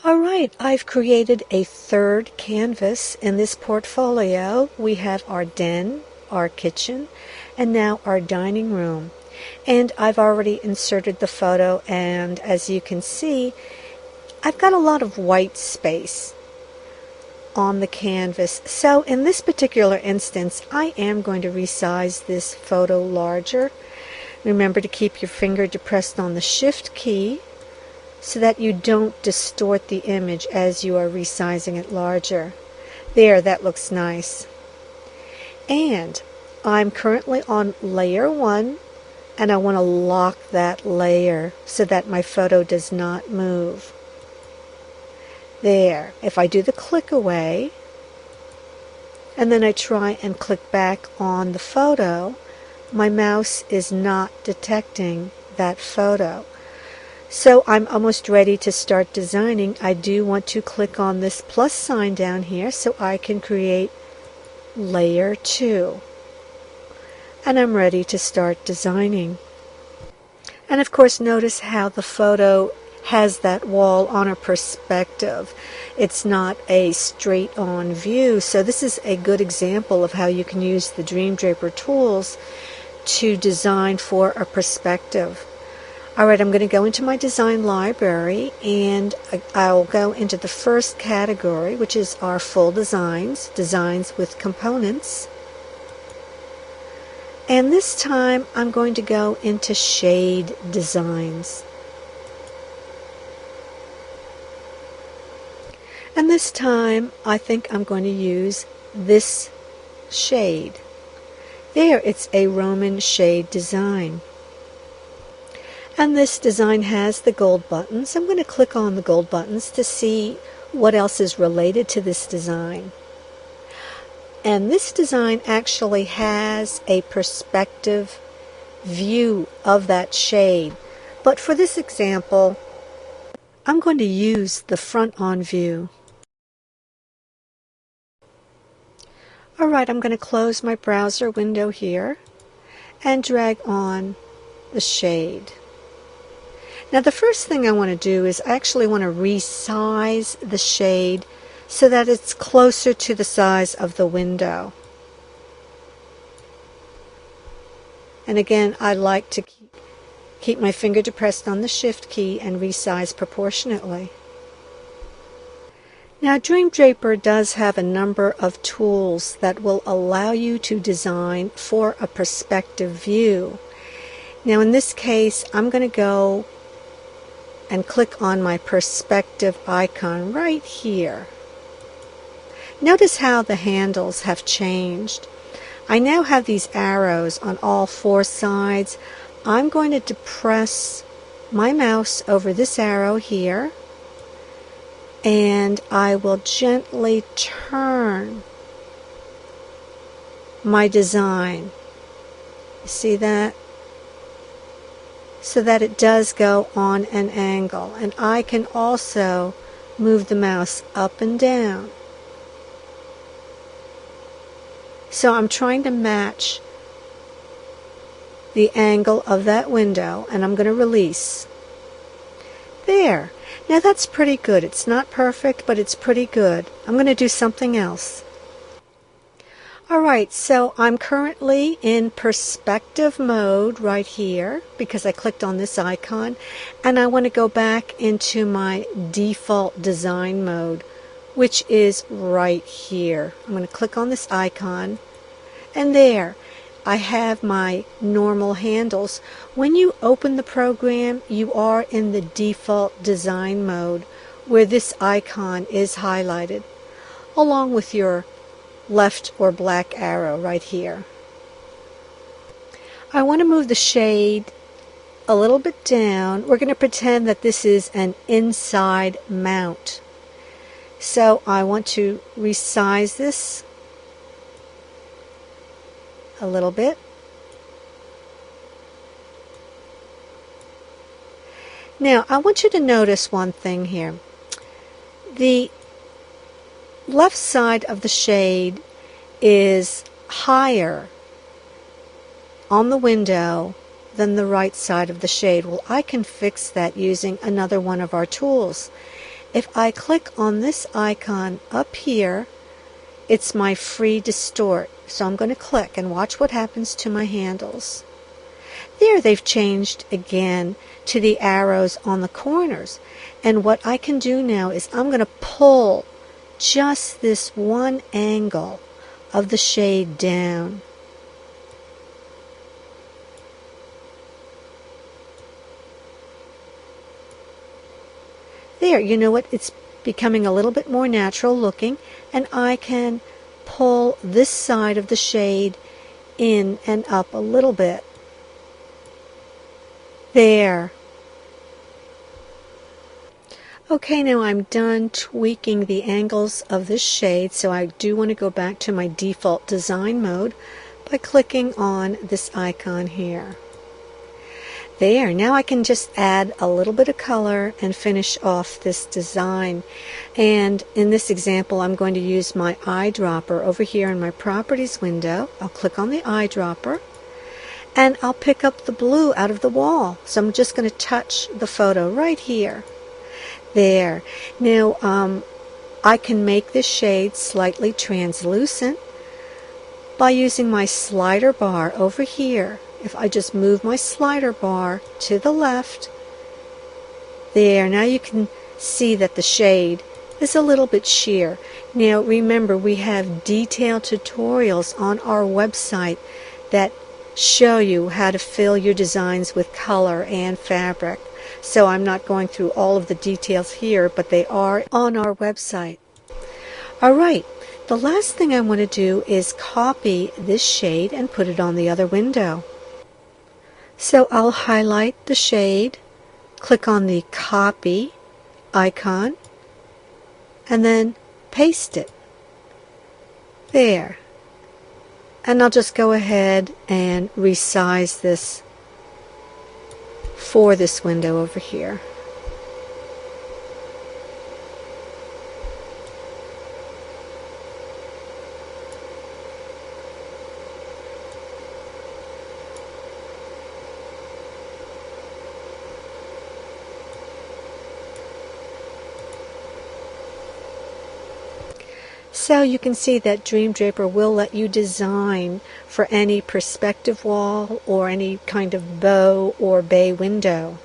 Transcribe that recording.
All right, I've created a third canvas in this portfolio. We have our den, our kitchen, and now our dining room. And I've already inserted the photo, and as you can see, I've got a lot of white space on the canvas. So in this particular instance, I am going to resize this photo larger. Remember to keep your finger depressed on the Shift key so that you don't distort the image as you are resizing it larger. There, that looks nice. And I'm currently on layer 1, and I want to lock that layer so that my photo does not move. There. If I do the click away, and then I try and click back on the photo, my mouse is not detecting that photo. So I'm almost ready to start designing. I do want to click on this plus sign down here so I can create layer 2. And I'm ready to start designing. And of course, notice how the photo has that wall on a perspective. It's not a straight on view. So this is a good example of how you can use the Dream Draper tools to design for a perspective. Alright, I'm going to go into my design library, and I'll go into the first category, which is our full designs, designs with components. And this time I'm going to go into shade designs. And this time I think I'm going to use this shade. There, it's a Roman shade design. And this design has the gold buttons. I'm going to click on the gold buttons to see what else is related to this design. And this design actually has a perspective view of that shade. But for this example, I'm going to use the front-on view. Alright, I'm going to close my browser window here and drag on the shade. Now the first thing I want to do is I actually want to resize the shade so that it's closer to the size of the window. And again, I like to keep my finger depressed on the Shift key and resize proportionately. Now Dream Draper does have a number of tools that will allow you to design for a perspective view. Now in this case, I'm going to go and click on my perspective icon right here. Notice how the handles have changed. I now have these arrows on all 4 sides. I'm going to depress my mouse over this arrow here, and I will gently turn my design. You see that? So that it does go on an angle. And I can also move the mouse up and down. So I'm trying to match the angle of that window, and I'm going to release. There. Now that's pretty good. It's not perfect, but it's pretty good. I'm going to do something else. Alright, so I'm currently in perspective mode right here because I clicked on this icon, and I want to go back into my default design mode, which is right here. I'm going to click on this icon, and there I have my normal handles. When you open the program, you are in the default design mode where this icon is highlighted along with your left or black arrow right here. I want to move the shade a little bit down. We're going to pretend that this is an inside mount. So I want to resize this a little bit. Now I want you to notice one thing here. The left side of the shade is higher on the window than the right side of the shade. Well, I can fix that using another one of our tools, if I click on this icon up here, it's my free distort. So I'm going to click and watch what happens to my handles. There they've changed again to the arrows on the corners. And what I can do now is I'm going to pull just this one angle of the shade down. There, you know what? It's becoming a little bit more natural looking, and I can pull this side of the shade in and up a little bit. There. Okay, now I'm done tweaking the angles of this shade, so I do want to go back to my default design mode by clicking on this icon here. There, now I can just add a little bit of color and finish off this design. And in this example, I'm going to use my eyedropper over here in my properties window. I'll click on the eyedropper and I'll pick up the blue out of the wall. So I'm just going to touch the photo right here. There. Now I can make this shade slightly translucent by using my slider bar over here. If I just move my slider bar to the left, there, now you can see that the shade is a little bit sheer. Now remember, we have detailed tutorials on our website that show you how to fill your designs with color and fabric. So I'm not going through all of the details here, but they are on our website. Alright, the last thing I want to do is copy this shade and put it on the other window. So I'll highlight the shade, click on the copy icon, and then paste it. There. And I'll just go ahead and resize this for this window over here. So you can see that Dream Draper will let you design for any perspective wall or any kind of bow or bay window.